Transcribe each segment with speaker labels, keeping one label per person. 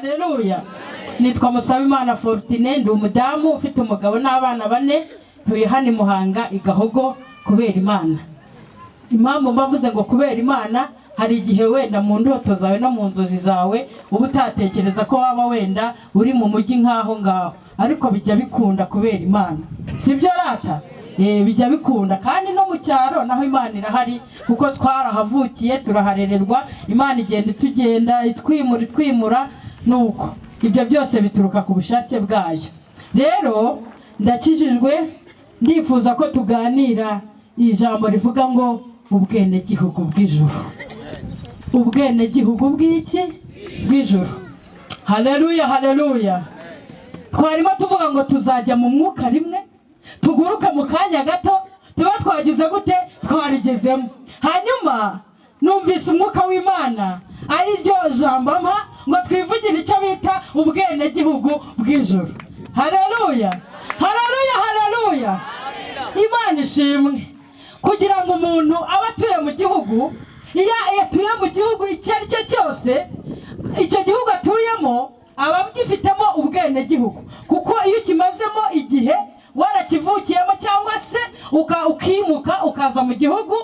Speaker 1: Haleluya. Nitwa Musabimana Fortune, ndi umudamu ufite umugabo n'abana 4, ntuye hano Muhanga Igahogo kubera Imana. Impamvu mbavuze ngo kubera Imana, hari igihe wenda mu ndoto zawe no mu nzozi zawe uba utatekereza ko waba wenda uri mu mujyi nkaho ngaho, ariko bijya bikunda kubera Imana. Sibyo rata? Bijya bikunda, kandi no mu cyaro naho Imana irahari kuko twarahavukiye turaharererwa. Imana igenda tugenda itwimura nuko ibyo byose bituruka ku bushake bwayo. Rero ndakijijwe, ndifuza ko tuganira ijambo rivuga ngo ubwene gihugu bw'ijuru. Ubwene gihugu bw'iki? Bw'ijuru. Haleluya, haleluya. Twarimo tuvuga ngo tuzajya mu mwuka rimwe, tuguruka mu kanya gato, tuba twagize gute? Twarigezemo. Hanyuma numvise umwuka w'Imana ari ryo jambo mpa ngo twivugire icyo bita ubwene gihugu bw'ijuru. Haleluya, haleluya, haleluya. Imana ishimwe. Kugira ngo umuntu abe atuye mu gihugu, iyo atuye mu gihugu icyo ari cyo cyose, icyo gihugu atuyemo aba agifitemo ubwene gihugu, kuko iyo ukimazemo igihe warakivukiyemo cyangwa se ukimuka ukaza mu gihugu,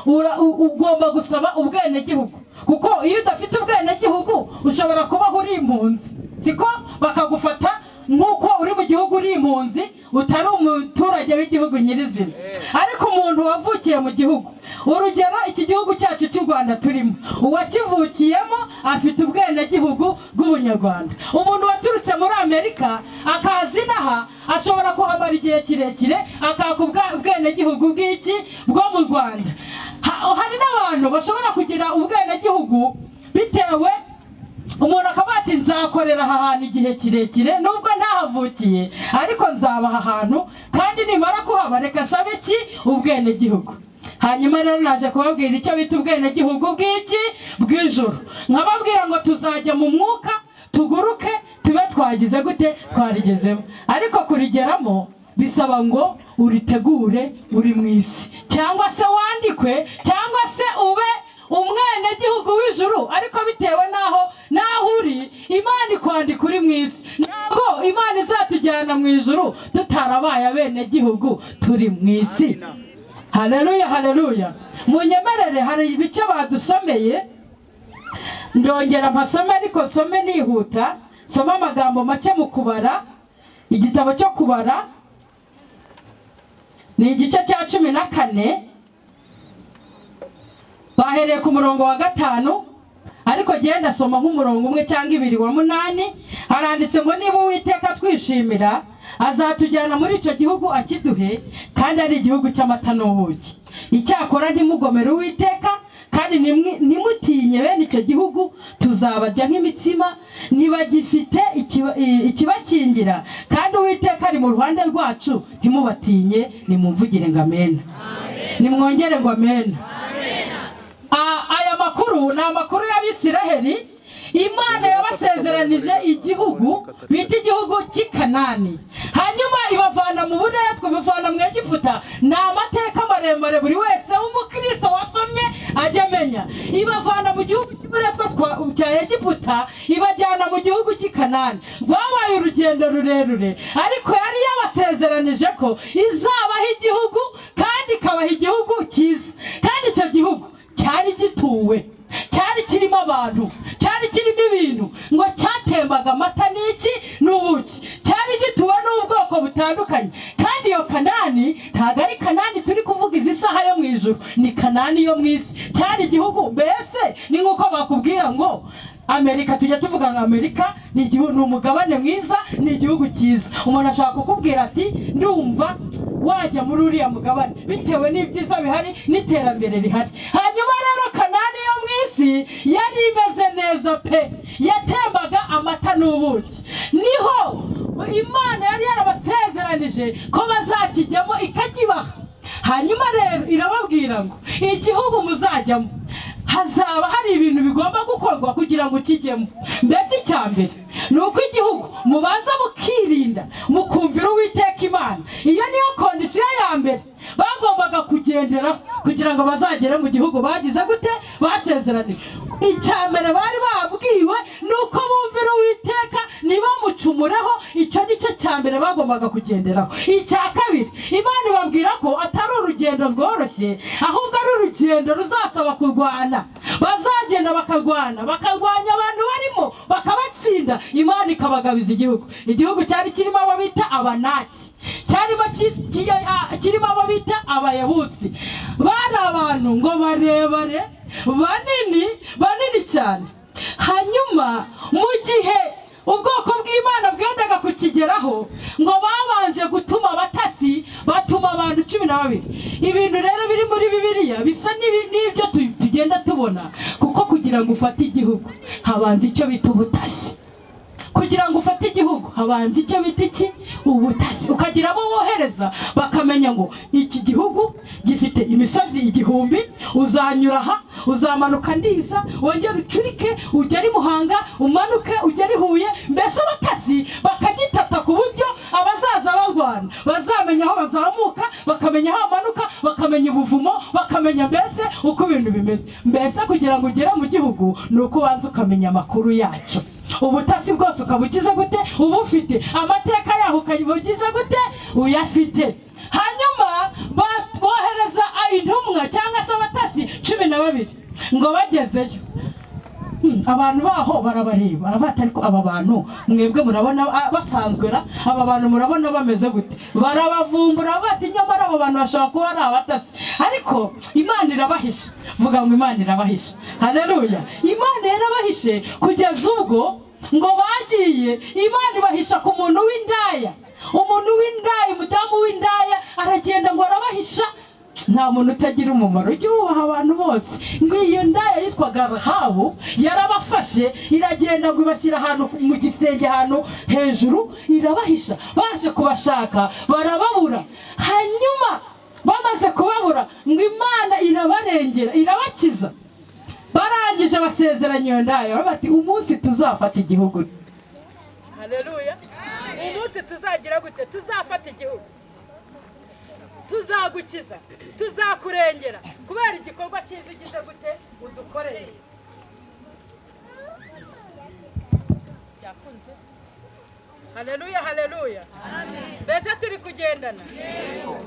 Speaker 1: ugomba gusaba ubwene gihugu, kuko iyo udafite ubwene gihugu ushobora kuba uri impunzi, siko bakagufata nk'uko uri mu gihugu uri impunzi, utari umuturage w'igihugu nyirizina. Ariko umuntu wavukiye mu gihugu, urugero iki gihugu cyacu cy'u Rwanda turimo, uwakivukiyemo afite ubwene gihugu bw'ubunyarwanda. Umuntu waturutse muri Amerika akaza inaha ashobora kuhamara igihe kirekire akaka ubwene gihugu bw'iki? Bwo mu Rwanda. Hari n'abantu bashobora kugira ubwene gihugu bitewe, umuntu akaba ati nzakorera aha hantu igihe kirekire nubwo ntahavukiye, ariko nzaba aha hantu kandi nimara kuhaba reka sabe iki? Ubwene gihugu. Hanyuma rero naje kubabwira icyo bita ubwene gihugu bw'iki? Bw'ijuru. Nkababwira ngo tuzajya mu mwuka, tuguruke, tube twagize gute? Twarigezemo. Ariko kurigeramo bisaba ngo uritegure uri mu isi, cyangwa se wandikwe, cyangwa se ube umwene gihugu w'ijuru. Ariko bitewe naho uri, Imana ikwandika uri mu isi. Ntabwo Imana izatujyana mu ijuru tutarabaye abene gihugu turi mu isi. Haleluya, haleluya. Munyemerere, hari ibice badusomeye, ndongera mpasome ariko nsome nihuta, soma amagambo make mu kubara. Igitabo cyo kubara ni igice cya 14, bahereye ku murongo wa 5, ariko genda soma nk'umurongo umwe cyangwa 2 wa 8. Haranditse ngo niba Uwiteka twishimira azatujyana muri icyo gihugu akiduhe, kandi ari igihugu cy'amata n'ubuki. Icyakora ntimugomere Uwiteka kandi nimutinye bene icyo gihugu, tuzabajya nk'imitsima ntibagifite ikibakingira, kandi Uwiteka ari mu ruhande rwacu, ntimubatinye, nimumvugire ngo amen. Nimwongere ngo amen. Aya makuru ni amakuru y'Abisiraheli. Imana yabasezeranije igihugu bita igihugu cy'i Kanani, hanyuma ibavana mu buretwa, ibavana mu Egiputa. Ni amateka maremare buri wese w'umukristo wasomye ajya amenya. Ibavana mu gihugu cy'uburetwa cya Egiputa ibajyana mu gihugu cy'i Kanani. Rwabaye urugendo rurerure, ariko yari yabasezeranije ko izabaha igihugu kandi ikabaha igihugu cyiza. Kandi icyo gihugu cyari gituwe, cyari kirimo abantu, cyari kirimo ibintu, ngo cyatembaga amata n'iki? N'ubuki. Cyari gituwe n'ubwoko butandukanye. Kandi iyo Kanani ntabwo ari Kanani turi kuvuga izi saha yo mu ijuru, ni Kanani yo mu isi. Cyari igihugu, mbese ni nk'uko bakubwira ngo Amerika, tujya tuvuga ngo Amerika ni umugabane mwiza, ni igihugu cyiza. Umuntu ashaka kukubwira ati ndumva wajya muri uriya mugabane bitewe n'ibyiza bihari n'iterambere rihari. Hanyuma rero Kanani yo mu isi yari imeze neza pe, yatembaga amata n'ubuki. Niho Imana yari yarabasezeranije ko bazakijyamo ikakibaha. Hanyuma rero irababwira ngo igihugu muzajyamo hazaba hari ibintu bigomba gukorwa kugira ngo kijyemo. Mbese icya mbere ni uko igihugu mubanza mukirinda, mukumvira Uwiteka Imana. Iyo niyo kondisiyo ya mbere bagombaga kugenderaho kugira ngo bazagere mu gihugu bagize gute? Basezeranije. Icya mbere bari babwiwe nuko bumvira Uwiteka bahumureho. Icyo nicyo cya mbere bagombaga kugenderaho. Icya kabiri, Imana ibabwira ko atari urugendo rworoshye, ahubwo ari urugendo ruzasaba kurwana. Bazagenda bakarwana, bakarwanya abantu barimo, bakabatsinda, Imana ikabagabiza igihugu. Igihugu cyari kirimo abo bita Abanaki, kirimo abo bita Abayebusi. Bari abantu ngo barebare, banini cyane. Hanyuma mu gihe ubwoko bw'Imana bwendaga kukigeraho, ngo babanje gutuma abatasi, batuma abantu 12. Ibintu rero biri muri Bibiliya bisa n'ibyo tugenda tubona, kuko kugira ngo ufate igihugu habanza icyo bita ubutasi. Kugira ngo ufate igihugu habanza icyo bita iki? Ubutasi. Ukagira abo wohereza bakamenya ngo iki gihugu gifite imisozi 1000, uzanyura aha, uzamanuka Ndiza, wongera ucurike ugere i Muhanga, umanuke ugere i Huye. Mbese abatasi bakagitata ku buryo abazaza barwana bazamenya aho bazamuka, bakamenya aho bamanuka, bakamenya ubuvumo, bakamenya mbese uko ibintu bimeze. Mbese kugira ngo ugere mu gihugu ni uko ubanza ukamenya amakuru yacyo. Ubutasi bwose ukabugize gute? Ubufite. Amateka yaho ukabugize gute? Uyafite. Hanyuma bohereza intumwa cyangwa se abatasi 12 ngo bagezeyo. Abantu baho barabareba, barafata, ariko aba bantu mwebwe murabona basanzwe ra, aba bantu murabona bameze gute? Barabavumbura bati nyamara abo bantu bashaka kuba ari abatasi, ariko Imana irabahisha. Vuga ngo Imana irabahisha. Haleluya. Imana yarabahishe kugeza ubwo ngo bagiye, Imana ibahisha ku muntu w'indaya. Umuntu w'indaya, umudamu w'indaya aragenda ngo arabahisha. Nta muntu utagira umumaro, ujye wubaha abantu bose. Iyo ndaya yitwaga Rahabu yarabafashe, iragenda ngo ibashyira ahantu mu gisenge, ahantu hejuru, irabahisha. Baje kubashaka barababura. Hanyuma bamaze kubabura ngo Imana irabarengera, irabakiza. Barangije basezeranya iyo ndaya bati umunsi tuzafata igihugu. Haleluya. Umunsi tuzagira gute? Tuzafata igihugu, tuzagukiza, tuzakurengera kubera igikorwa cyiza ugize gute udukoreye. Cyakunze. Haleluya, haleluya. Amen. Mbese turi kugendana? Yego.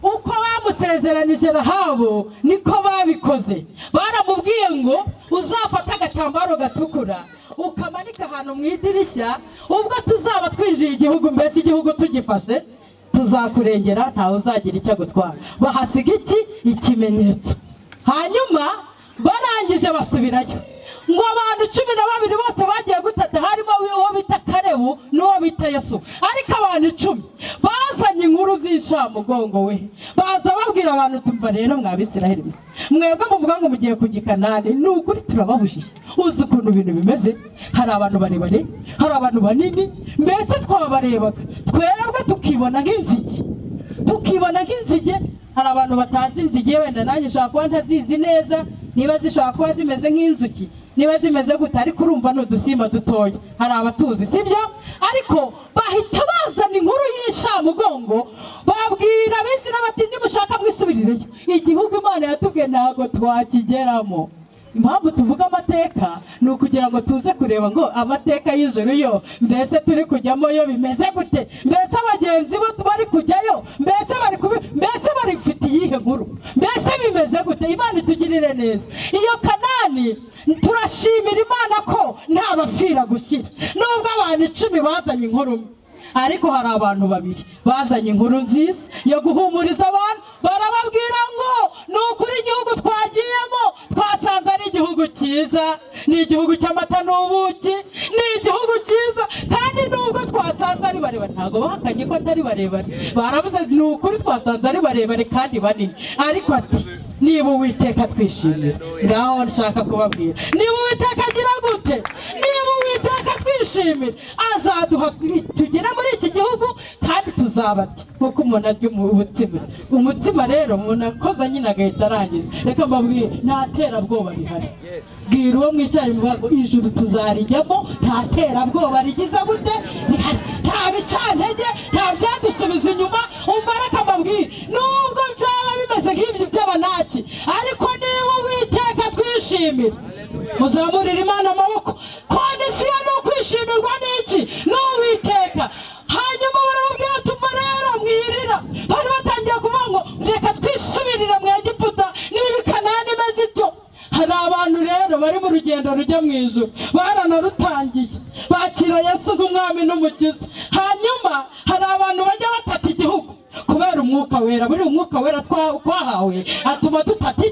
Speaker 1: Uko bamusezeranije Rahabu niko babikoze. Baramubwiye ngo uzafata agatambaro gatukura ukamanika ahantu mu idirishya, ubwo tuzaba twinjiye igihugu, mbese igihugu tugifashe, tuzakurengera, ntawe uzagira icyo gutwara. Bahasiga iki? Ikimenyetso. Hanyuma barangije basubirayo. Ngo abantu 12 bose bagiye gutata, harimo uwo bita Karebu n'uwo bita Yesu. Ariko abantu 10 bazanye inkuru z'incamugongo we. Baza babwira abantu, tumva rero mw'Abisiraheli, mwebwe muvuga ngo mugiye kujya i Kanani, ni ukuri turababujije. Uzi ukuntu ibintu bimeze? Hari abantu barebare, hari abantu banini, mbese twabarebaga twebwe tukibona nk'inzige. Hari abantu batazi inzige, wenda nanjye nshobora kuba ntazizi neza, niba zishobora kuba zimeze nk'inzuki, niba zimeze gute, ariko urumva ni udusimba dutoya. Hari abatuzi, sibyo? Ariko bahita bazana inkuru y'incamugongo, babwira Abisirayeli bati nimushaka mwisubirireyo, igihugu Imana yatubwiye ntago twakigeramo. Impamvu tuvuga amateka ni ukugira ngo tuze kureba ngo amateka y'ijuru yo mbese turi kujyamo yo bimeze gute, mbese abagenzi bo bari kujyayo, mbese bari bafite iyihe nkuru, mbese bimeze gute. Imana itugirire neza. Iyo Kanani turashimira Imana ko nta bapfira gushyira, nubwo abantu 10 bazanye inkuru, ariko hari abantu 2 bazanye inkuru nziza yo guhumuriza abantu. Barababwira ngo ni ukuri igihugu twagiyemo twasanze ari igihugu cyiza, ni igihugu cy'amata n'ubuki, ni igihugu cyiza, kandi nubwo twasanze ari barebare, ntago bahakanye ko atari barebare, baravuze ni ukuri twasanze ari barebare kandi banini, ariko ati niba Uwiteka twishimira. Ngaho nshaka kubabwira, niba Uwiteka agira gute, niba Uwiteka twishimira, azaduha tugera muri iki gihugu kandi tuzabarya nkuko umuntu arya umutsima. Rero umuntu akoza nyine agahita arangiza. Reka mbabwire, nta terabwoba rihari. Bwira uwo mwicaye muvuga ijuru tuzarijyamo, nta terabwoba rigize gute rihari, nta bicantege, nta byadusubiza inyuma. Umva reka mbabwire, nubwo byaba bimeze nk'ibyo by'Abanaki, ariko niba Uwiteka twishimira, muzamurira Imana amaboko, kandi si urugendo rujya mu ijuru, baranarutangiye bakira Yesu nk'umwami n'umukiza. Hanyuma hari abantu bajya batata igihugu kubera umwuka wera. Buri umwuka wera twahawe atuma dutata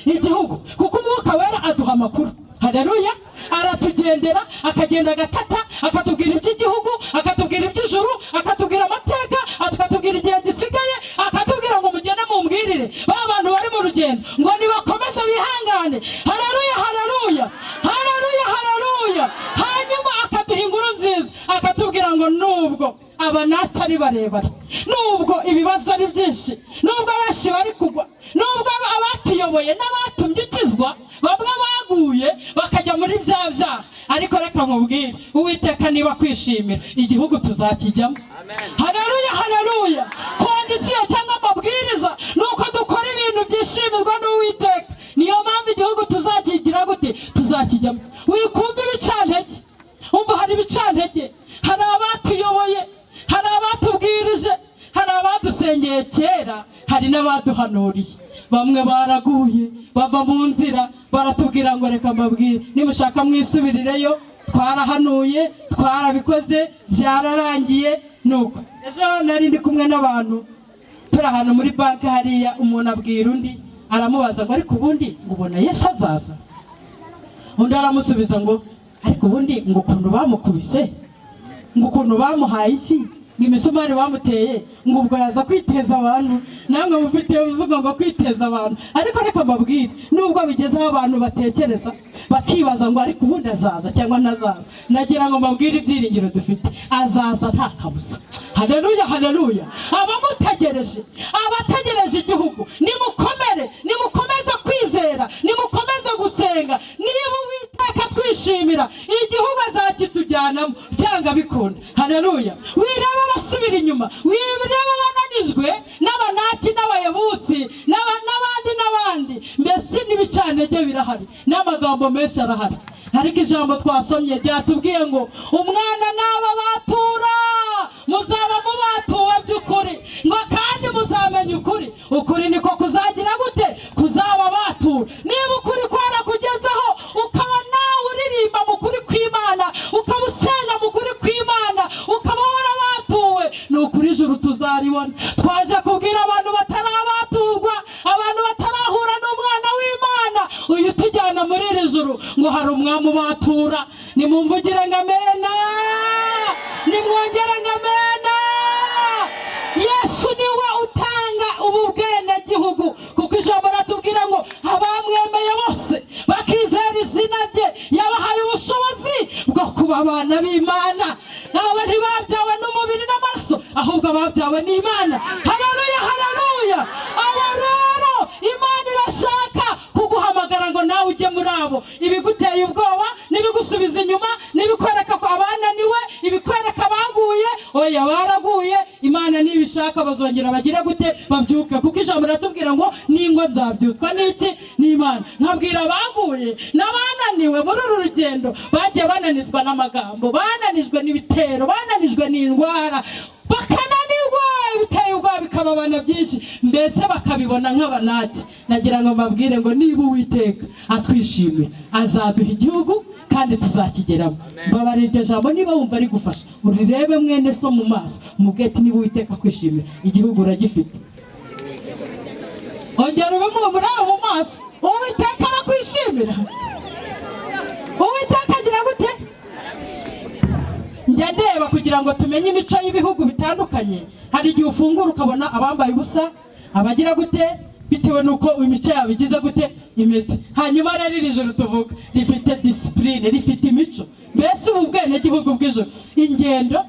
Speaker 1: igihugu, kuko umwuka wera aduha amakuru. Haleluya! Aratugendera, akagenda agatata, akatubwira iby'igihugu, akatubwira iby'ijuru, akatubwira amateka, akatubwira igihe gisigaye, akatubwira ngo mugende mumbwirire ba bantu bari mu rugendo ngo nibakomeze bihangane. Haleluya, haleluya, haleluya, haleluya. Hanyuma akaduha inkuru nziza, akatubwira ngo nubwo abanati ari barebare, nubwo ibibazo ari byinshi, nubwo abashi bari kugwa, nubwo abatuyoboye n'abatumye ukizwa bamwe baguye bakajya muri bya byaha, ariko reka nkubwire, Uwiteka niba kwishimira igihugu tuzakijyamo. Haleluya, haleluya. Kondisiyo cyangwa amabwiriza nuko dukora ibintu byishimirwa n'Uwiteka. Niyo mpamvu igihugu tuzakigira gute? Tuzakijyamo. Wikumva ibicantege, umva hari ibicantege, hari abatuyoboye, hari abatubwirije, hari abadusengeye kera, hari n'abaduhanuriye. Bamwe baraguye bava mu nzira, baratubwira ngo reka mbabwire, nimushaka mwisubirireyo, twarahanuye, twarabikoze, byararangiye. Nuko ejo nari ndi kumwe n'abantu turi ahantu muri banki hariya, umuntu abwira undi, aramubaza ngo ariko ubundi ngo ubona Yesu azaza? Undi aramusubiza ngo ariko ubundi ngo ukuntu bamukubise, ngo ukuntu bamuhaye iki, ngo imisumari bamuteye, ngo ubwo yaza kwiteza abantu. Namwe mufite uvuga ngo kwiteza abantu, ariko reka mbabwire, nubwo bigezeho abantu batekereza bakibaza ngo ariko ubundi azaza cyangwa ntazaza, nagira ngo mbabwire ibyiringiro dufite, azaza nta kabuza. Haleluya, haleluya. Abamutegereje, abategereje igihugu, nimukomere, nimukomeze kwizera, nimukomeze gusenga. Niba Uwiteka twishimira igihugu azakitujyanamo byanga bikunda. Haleluya. Wireba basubira inyuma, wireba bananijwe n'abanati n'abayebusi n'abandi, mbese n'ibicantege birahari, n'amagambo menshi arahari. Ariko ijambo twasomye ryatubwiye ngo umwana n'aba batura muzaba mubatuwe by'ukuri, ngo kandi muzamenya ukuri, ukuri niko kuzagira gute? Kuzaba batura. Niba ukuri kwarakugezeho ukaba nawe uririmba mu kuri kw'Imana, ukaba usenga mu kuri kw'Imana, ukaba warabatuwe, ni ukuri ijuru tuzaribona. Twaje kubwira abantu batarabaturwa, abantu batarahura n'umwana w'Imana uyu tujyana muri iri juru, ngo hari umwami ubatura. Nimumvugire ngo amena, nimwongere ngo amena. Yesu niwe utanga ubu bwenegihugu, kuko ijambo ratubwira ngo abamwemeye bose bakizera izina rye yabahaye ubushobozi bwo kuba abana b'Imana. Abo ntibabyawe n'umubiri n'amaraso, ahubwo ababyawe n'Imana. Haleluya, haleluya. Abo rero Imana irashaka kuguhamagara ngo nawe ujye muri abo. Ibiguteye ubwoba, nibigusubiza inyuma, nibikwereka ko abananiwe, ibikwereka baguye, oya baraguye, Imana nibishaka bazongera bagire gute? Babyuke, kuko ijambo ratubwira ngo ningo nzabyuzwa n'iki? N'Imana. Nkabwira abaguye n'abananiwe muri uru rugendo, bagiye bananizwa n'amagambo, bananijwe n'ibitero, bananijwe n'indwara, bakananirwa ibiteye ubwoba bikababana byinshi, mbese bakabibona nk'abanaki. Nagira ngo mbabwire ngo niba Uwiteka atwishimiye azaduha igihugu kandi tuzakigeramo. Mbabarira iryo jambo niba wumva ari gufasha, urirebe mwene so mu maso, umubwire ati niba Uwiteka kwishimira igihugu uragifite. Ongera ube muraba mu maso, Uwiteka arakwishimira. Uwiteka agira gute? Njya ndeba kugira ngo tumenye imico y'ibihugu bitandukanye. Hari igihe ufungura ukabona abambaye ubusa, abagira gute, bitewe nuko imico yabo igize gute imeze. Hanyuma rero iri juru tuvuga rifite discipline, rifite imico. Mbese ubu bwenegihugu bw'ijuru, ingendo,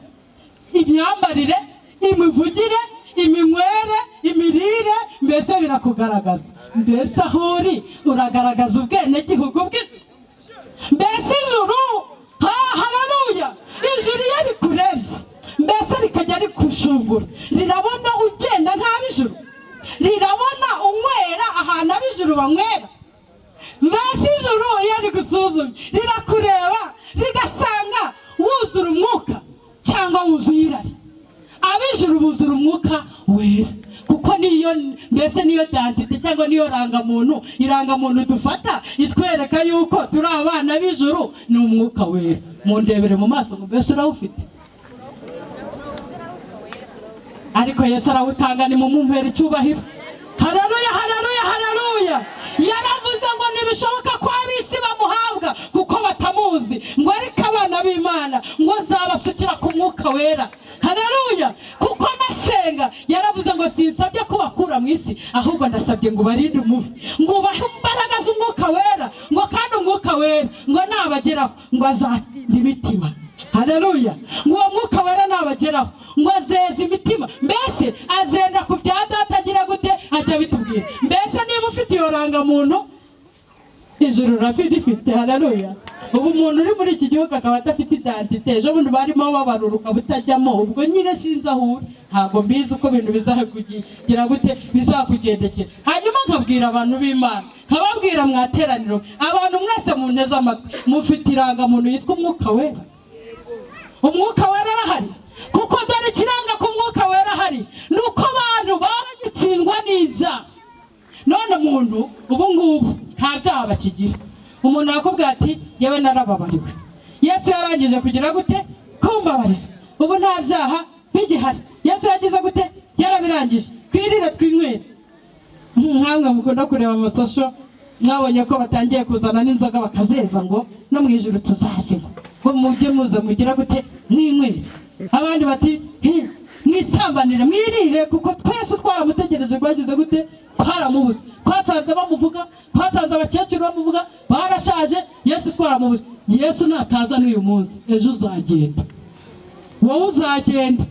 Speaker 1: imyambarire, imivugire, iminywere, imirire, mbese birakugaragaza. Mbese aho uri uragaragaza ubwenegihugu bw'ijuru. Mbese ijuru, haleluya, ijuru iyo rikurebye mbese rikajya rikushungura, rirabona ugenda nk'ab'ijuru, rirabona unywera ahantu ab'ijuru banywera. Mbese ijuru iyo rigusuzumye rirakureba rigasanga wuzura umwuka cyangwa wuzuye irari. Ab'ijuru buzura umwuka wera, kuko niyo mbese niyo dantite cyangwa niyo irangamuntu dufata itwereka yuko turi abana b'ijuru, ni umwuka wera. Mundebere mu maso ngo mbese urawufite? Ariko Yesu arawutanga, ni mumumpera icyubahiro. Haleluya, haleluya, haleluya. Yaravuze ngo ntibishoboka ko ab'isi bamuhabwa kuko batamuzi, ngo ariko abana b'Imana ngo nzabasukira ku mwuka wera. Haleluya. Kuko nasenga yaravuze ngo sinsabye ko bakura mu isi, ahubwo ndasabye ngo barinde umubi, ngo bahe imbaraga z'umwuka wera, ngo kandi umwuka wera ngo nabageraho ngo azatsinda imitima. Haleluya. Ngo uwo mwuka wera nabageraho ngo azeza imitima, mbese azenda ku bya data agira gute ajya bitubwira. Mbese niba ufite iyo rangamuntu, ijuru rafite. Haleluya. Ubu umuntu uri muri iki gihugu akaba adafite identite, ejo bundi barimo babaruruka butajyamo, ubwo nyine sinzi aho ntabwo mbizi uko ibintu bizakugira gute bizakugendekera. Hanyuma nkabwira abantu b'Imana, nkababwira mwateraniro, abantu mwese munteze amatwi, mufite irangamuntu yitwa umwuka wera. Umwuka wera arahari, kuko dore ikiranga ku mwuka wera ahari nuko abantu baragitsindwa n'ibyaha. None umuntu ubu ngubu nta byaha bakigira. Umuntu yakubwira ati yewe narababariwe, Yesu yarangije kugira gute kumbabarira, ubu nta byaha bigihari. Yesu yagize gute yarabirangije, twirire twinywere. Nkamwe mukunda kureba amasosho, mwabonye ko batangiye kuzana n'inzoga bakazeza ngo no mu ijuru tuzazinywa, ngo mujye muza mugira gute mwinywere. Abandi bati mwisambanire mwirire, kuko twese twaramutegereje rwagize gute twaramubuze. Twasanze bamuvuga, twasanze abakecuru bamuvuga, barashaje. Yesu twaramubuze. Yesu nataza n'uyu munsi, ejo uzagenda, wowe uzagenda.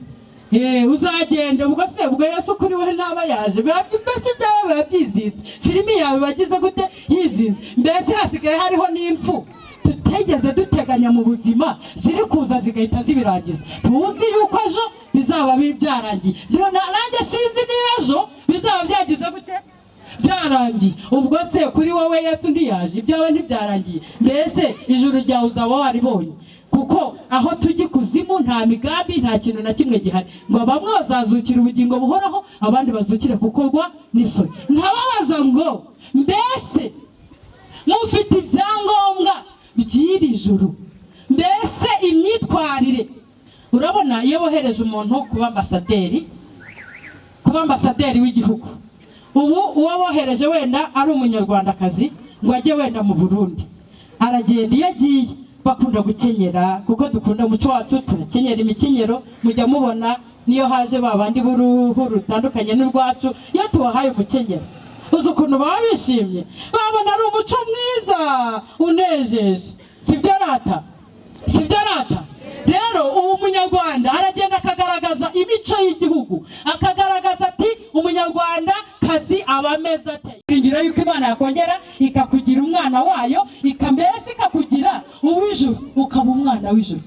Speaker 1: Uzagenda ubwo se ubwo Yesu kuri wowe ntaba yaje, mbese ibyawe biba byizize, filimi yawe bagize gute yizize. Mbese hasigaye hariho n'impfu tutegeze duteganya mu buzima, ziri kuza zigahita zibirangiza. Tuzi yuko ejo bizaba byarangiye, nanjye sinzi niba ejo bizaba byagize gute byarangiye. Ubwo se kuri wowe Yesu ntiyaje, ibyawe ntibyarangiye, mbese ijuru ryawe uzaba waribonye. Kuko aho tujya kuzimu nta migambi, nta kintu na kimwe gihari, ngo bamwe bazazukira ubugingo buhoraho, abandi bazukire kukorwa n'isoni. Nkababaza ngo mbese mufite ibyangombwa by'iri juru? Mbese imyitwarire, urabona iyo bohereje umuntu kuba ambasaderi w'igihugu, ubu uwo bohereje wenda ari umunyarwandakazi ngo ajye wenda mu Burundi, aragenda. Iyo agiye bakunda gukenyera, kuko dukunda umuco wacu, turakenyera imikenyero. Mujya mubona niyo haje babandi b'uruhu rutandukanye n'urwacu, iyo tubahaye umukenyero uzi ukuntu baba bishimye, babona ari umuco mwiza unejeje. Sibyo rata? Sibyo rata? Rero ubu munyarwanda aragenda akagaragaza imico y'igihugu, akagaragaza ati umunyarwanda kazi abameza ate. Ingira yuko Imana yakongera ikakugira umwana wayo, mbese ikakugira uw'ijuru, ukaba umwana w'ijuru.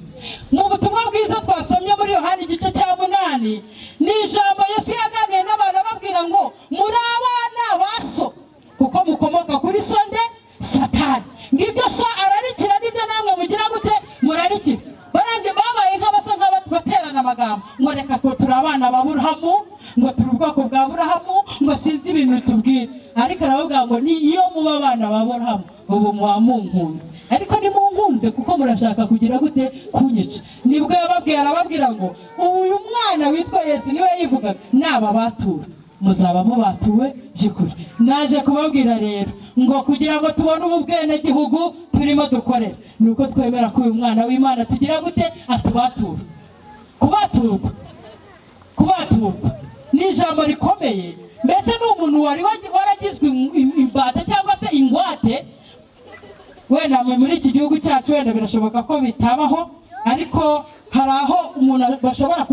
Speaker 1: Mu butumwa bwiza twasomye muri Yohana igice cya 8, ni ijambo Yesu yaganiye n'abantu ababwira ngo muri abana baso, kuko mukomoka kuri so nde Satani. Ngibyo so ararikira, nibyo namwe mugira gute murarikira. Barangiye babaye nk'abasa nk'abaterana amagambo ngo reka ko turi abana ba Aburahamu, ngo turi ubwoko bwa Aburahamu, ngo sinzi ibintu tubwira. Ariko aravuga ngo iyo muba abana ba Aburahamu ubu muba munkunze, ariko ni munkunze kuko murashaka kugira gute kunyica. Nibwo yababwiye, arababwira ngo uyu mwana witwa Yesu niwe yivugaga naba batura, muzaba mubatuwe by'ukuri. Naje kubabwira rero ngo kugira ngo tubone ubu bwene gihugu turimo dukorera, nuko twemera ko uyu mwana w'Imana tugira gute atubatura. Kubaturwa ni ijambo rikomeye. Mbese ni umuntu wari waragizwe imbata cyangwa se ingwate. Wenda muri iki gihugu cyacu wenda birashoboka ko bitabaho, ariko hari aho umuntu bashobora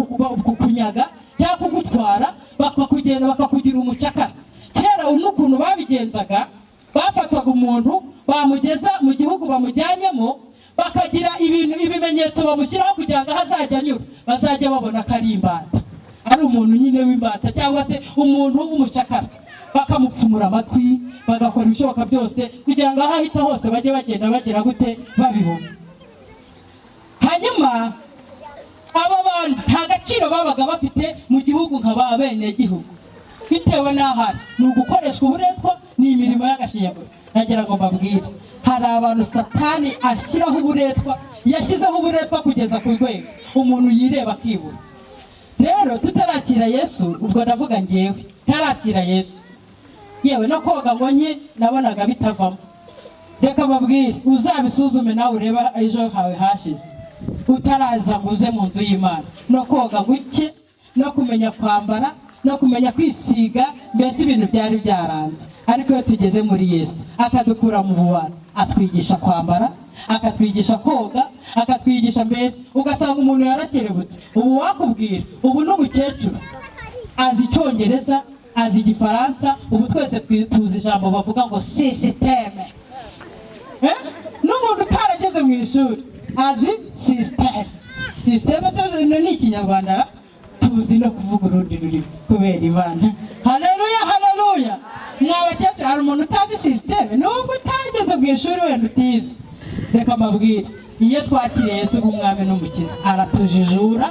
Speaker 1: kukunyaga cyangwa kugutwara, bakakugenda bakakugira umucakara. Kera n'ukuntu babigenzaga, bafataga umuntu bamugeza mu gihugu bamujyanyemo, bakagira ibimenyetso bamushyiraho kugira ngo hazajya anyura, bazajya babona ko ari imbata, ari umuntu nyine w'imbata cyangwa se umuntu w'umucakara. Bakamupfumura amatwi, bagakora ibishoboka byose kugira ngo aho ahita hose bajye bagenda bagira gute babibona. Hanyuma aba bantu nta gaciro babaga bafite mu gihugu nka ba bene gihugu. bitewe n'ahari ni ugukoreshwa uburetwa ni imirimo y'agashinyaguro. Nagira ngo mbabwire hari abantu Satani ashyiraho uburetwa, yashyizeho uburetwa kugeza ku rwego umuntu yireba akibura. Rero tutarakira Yesu, ubwo ndavuga ngewe ntarakira Yesu, yewe no koga ngo nke nabonaga bitavamo. Reka mbabwire uzabisuzume nawe ureba ejo hawe hashize utaraza nguze mu nzu y'Imana. No koga guke, no kumenya kwambara, no kumenya kwisiga, mbese ibintu byari byaranze. Ariko iyo tugeze muri Yesu akadukura mu bubana, atwigisha kwambara, akatwigisha koga, akatwigisha mbese ugasanga umuntu yarakerebutse. Ubu wakubwira ubu n'umukecuru azi Icyongereza, azi Igifaransa, ubu twese tuzi ijambo bavuga ngo systeme. N'umuntu utarageze mu ishuri azi systeme. Systeme se ni Ikinyarwanda, tuzi no kuvuga urundi rurimi kubera Imana. Haleluya, haleluya. Mwabakecuru hari umuntu utazi systeme, nubwo utageze mu ishuri wenda utize. Reka mbabwire iyo twakiriye Yesu nk'umwami n'umukiza aratujijura,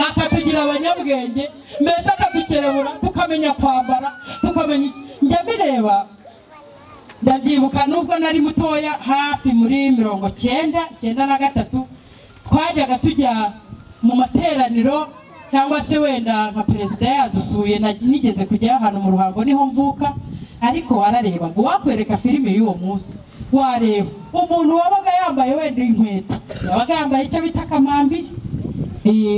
Speaker 1: akatugira abanyabwenge, mbese akadukerebura tukamenya kwambara, tukamenya. Njya mbireba ndabyibuka nubwo nari mutoya hafi muri 1993 twajyaga tujya mu materaniro cyangwa se wenda nka perezida yadusuye, nigeze kujya ahantu mu Ruhango niho mvuka. Ariko warareba ngo wakwereka filime y'uwo munsi, wareba umuntu wabaga yambaye wenda inkweto, yabaga yambaye icyo bita kamambiri,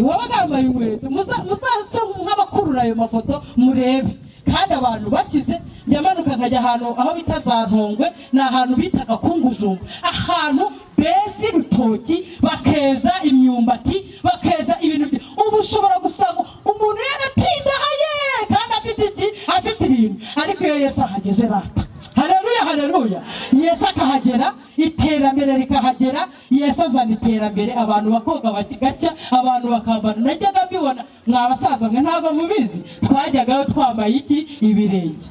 Speaker 1: wabaga yambaye inkweto, muzase nk'abakurura ayo mafoto murebe. Kandi abantu bakize, njyamanuka nkajya ahantu aho bita za Ntongwe, ni ahantu bitaga Kungujumba, ahantu besi rutoki bakeza imyumbati, bakeza ibintu bye. Ubu ushobora gusanga umuntu yaratindahaye kandi afite iki, afite ibintu. Ariko iyo Yesu ahageze rata, haleluya, haleluya, Yesu akahagera iterambere rikahagera. Yesu azana iterambere, abantu bakoga bakigacya, abantu bakambara. Najyaga mbibona mwabasaza mwe ntabwo mubizi, twajyagayo twambaye iki, ibirenge.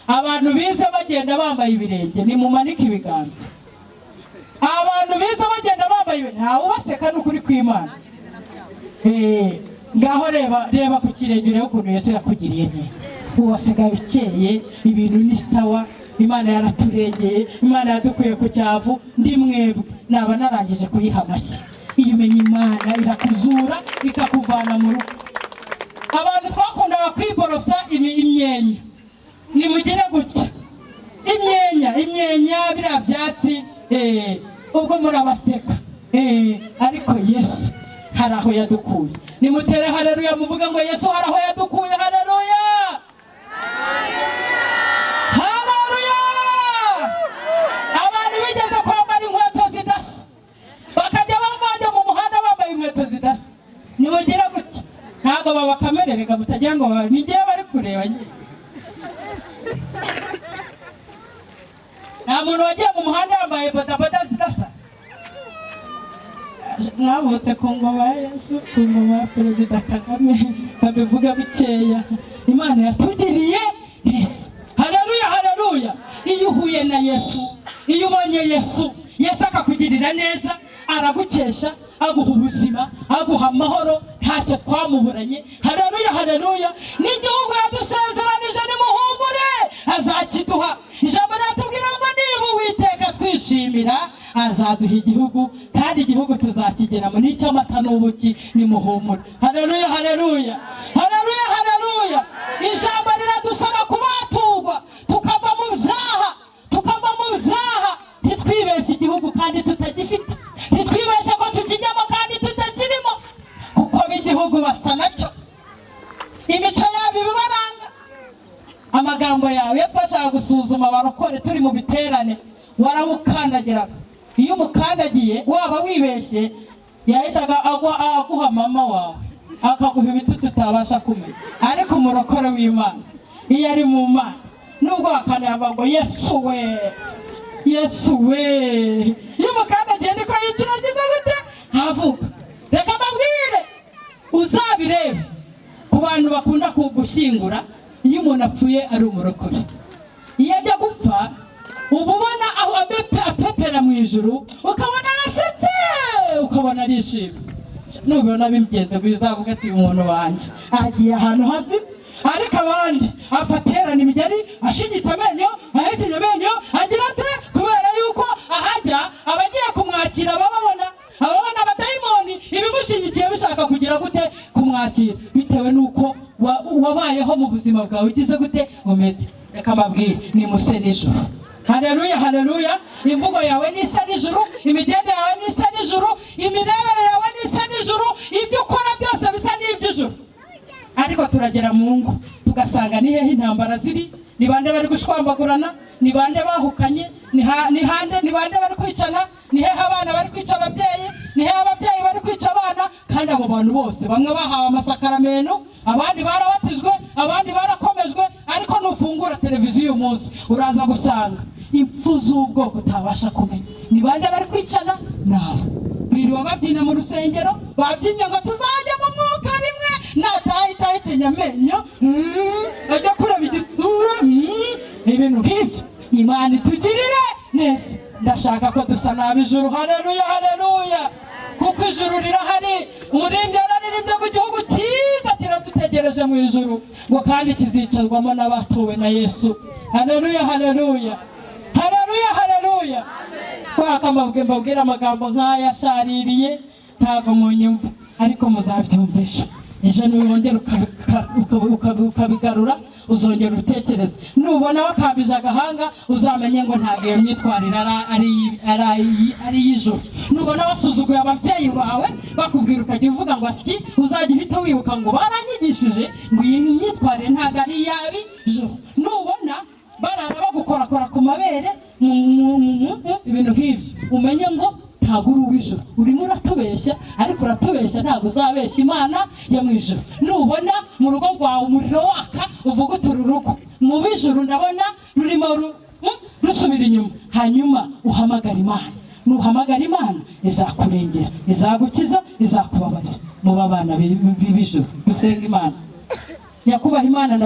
Speaker 1: Abantu bize bagenda bambaye ibirenge ni mumanike ibiganza. Abantu bize bagenda bambaye ibirenge ntawe ubaseka n'ukuri kw'Imana. Ngaho reba ku kirenge urebe ukuntu Yesu yakugiriye neza, uwasigaye ukeye, ibintu ni sawa. Imana yaraturengeye, Imana yadukuye ku cyavu. Ndi mwebwe naba narangije kuyiha amashyi. Iyo umenye Imana irakuzura ikakuvana mu rugo. Abantu twakundaga kwiborosa imyenya, nimugire gutya imyenya biriya byatsi, ubwo murabaseka. Ariko Yesu hari aho yadukuye. Nimutere haleluya, muvuga ngo Yesu hari aho yadukuye. Haleluya, haleluya. Abantu bigeze kwambara inkweto zidasa, bakajya bambaye mu muhanda bambaye inkweto zidasa. Nimugire gutya, ntabwo babakamererega mutagira ngo nigiye bari kureba nyine. Nta muntu wagiye mu muhanda yambaye bodaboda zidasa. Mwabutse ku ngoma ya Yesu, ku ngoma ya Perezida Kagame, babivuga bikeya. Imana yatugiriye neza. Haleluya, haleluya. Iyo uhuye na Yesu, iyo ubonye Yesu, Yesu akakugirira neza, aragukesha, aguha ubuzima, aguha amahoro, ntacyo twamuburanye. Haleluya, haleluya. N'igihugu yadusezeranije nimuhumure azakiduha. Ijambo ratubwira ngo niba Uwiteka twishimira azaduha igihugu, kandi igihugu tuzakigeramo n'icyo amata n'ubuki. Nimuhumure. Haleluya, haleluya, haleluya, haleluya. Ijambo riradusaba kubaturwa, tukava mu byaha, tukava mu byaha. Ntitwibeshye igihugu kandi tutagifite, ntitwibeshye ko tukijyamo kandi tutakirimo, kuko b'igihugu basa nacyo, imico yabo ibibaranga. Amagambo yawe iyo twashaka gusuzuma abarokore turi mu biterane, waramukandagiraga. Iyo umukandagiye waba wibeshye, yahitaga aguha mama wawe, akaguha ibiti tutabasha kumenya. Ariko umurokore w'Imana iyo ari mu Mana, nubwo wakanavuga ngo Yesu we, Yesu we, iyo umukandagiye niko yiciragiza gute havuga. Reka mbabwire, uzabirebe ku bantu bakunda kugushyingura. Iyo umuntu apfuye ari umurokore, iyo ajya gupfa uba ubona aho apepera mu ijuru, ukabona arasetse, ukabona arishimye. Nubona bimugeze uzavuga ati umuntu wanjye agiye ahantu hazima, ariko abandi afaterana imigeri ashigita amenyo ahekenya amenyo agira ate kubera yuko ahajya abagiye kumwakira bababona abadayimoni ibimushingikiye bishaka kugira gute kumwakira bitewe nuko wabayeho mu buzima bwawe ugize gute umeze. Reka mbabwire ni muse n'ijuru. Haleluya haleluya. Imvugo yawe ni isa n'ijuru, imigende yawe ni isa n'ijuru, imirebere yawe ni isa n'ijuru, ibyo ukora byose bisa n'iby'ijuru. Ariko turagera mu ngo tugasanga ni hehe intambara ziri, ni bande bari gushwambagurana, ni bande bahukanye, ni bande bari kwicana, ni hehe abana bari kwica ababyeyi, ni hehe ababyeyi bari kwica abana. Kandi abo bantu bose bamwe bahawe amasakaramentu, abandi barabatijwe, abandi barakomejwe, ariko nufungura televiziyo uyu munsi uraza gusanga impfu z'ubwoko utabasha kumenya. Ni bande bari kwicana? Nabo biriwe babyina mu rusengero, babyinnye ngo tuzajya mu mwuka rimwe, natahita ikinyamenyo ajya kureba igisura, ibintu nk'ibyo. Imana itugirire neza. Ndashaka ko dusa nabi ijuru. Haleluya haleluya. Kuko ijuru rirahari. Umuririmbyi yararirimbye ngo igihugu cyiza kiradutegereje mu ijuru, ngo kandi kizicarwamo n'abatuwe na Yesu. Haleluya haleluya. Haleluya haleluya. Mbabwira amagambo nk'aya ashaririye ntabwo munyumva, ariko muzabyumvisha. Ejo nubongera ukabigarura uzongera utekereza. Nubona wakambije agahanga uzamenye ngo ntabwo iyo myitwarire ari y'ijuru. Nubona wasuzuguye ababyeyi bawe bakubwira ukajya uvuga ngo asiki, uzajya uhita wibuka ngo baranyigishije ngo iyi myitwarire ntabwo ari iyabi ijuru. Nubona barara bagukorakora ku mabere ibintu nk'ibyo, umenye ngo ntabwo uri uw'ijuru, urimo uratubeshya, ariko uratubeshya ntabwo uzabeshya Imana yo mu ijuru. Nubona mu rugo rwawe umuriro waka uvuga uturi urugo mu b'ijuru ndabona rurimo rusubira inyuma, hanyuma uhamagara Imana. Nuhamagara Imana izakurengera, izagukiza, izakubabarira. Muba abana b'ijuru. Dusenga Imana. Nyakubaha Imana,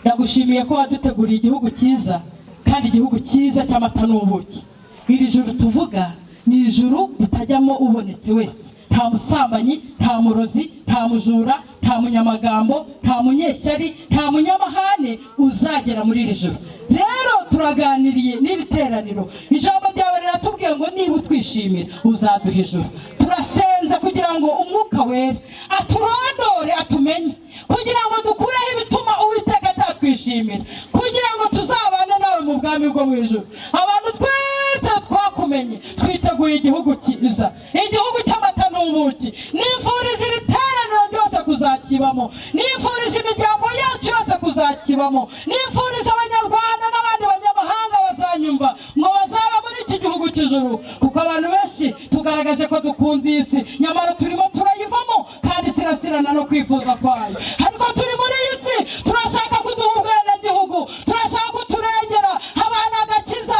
Speaker 1: ndagushimiye ko waduteguriye igihugu cyiza, kandi igihugu cyiza cy'amata n'ubuki. Iri juru tuvuga ni ijuru ritajyamo ubonetse wese, nta musambanyi, nta murozi, nta mujura, nta munyamagambo, nta munyeshyari, nta munyamahane uzagera muri iri juru. Rero turaganiriye n'iri teraniro, ijambo ryawe riratubwiye ngo niba utwishimira uzaduha ijuru. Turasenza kugira ngo umwuka wera aturondore, atumenye, kugira ngo dukureho ibituma Uwiteka atatwishimira, kugira ngo tuzabane nawe mu bwami bwo mu ijuru. Abantu twese twakumenye twiteguye igihugu cyiza, igihugu cy'amata n'ubuki. Nifurije iri teraniro ryose kuzakibamo, nifurije imiryango yacu yose kuzakibamo, nifurije abanyarwanda n'abandi banyamahanga bazanyumva ngo bazaba muri iki gihugu cy'ijuru. Kuko abantu benshi tugaragaje ko dukunze iyi si, nyamara turimo turayivamo kandi sirasirana no kwifuza kwayo. Ariko turi muri iyi si turashaka kuduha ubwenegihugu, turashaka kuturengera abana agakiza,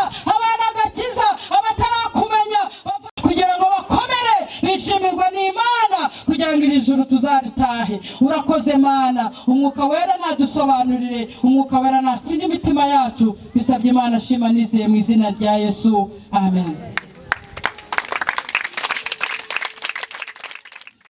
Speaker 1: abatarakumenya kugira ngo bakomere bishimirwa n'Imana, kugira ngo iri juru tuzaritahe. Urakoze Mana. Umwuka wera nadusobanurire, umwuka wera natsinde imitima yacu. Bisabye Imana shima nizeye mu izina rya Yesu. Amen.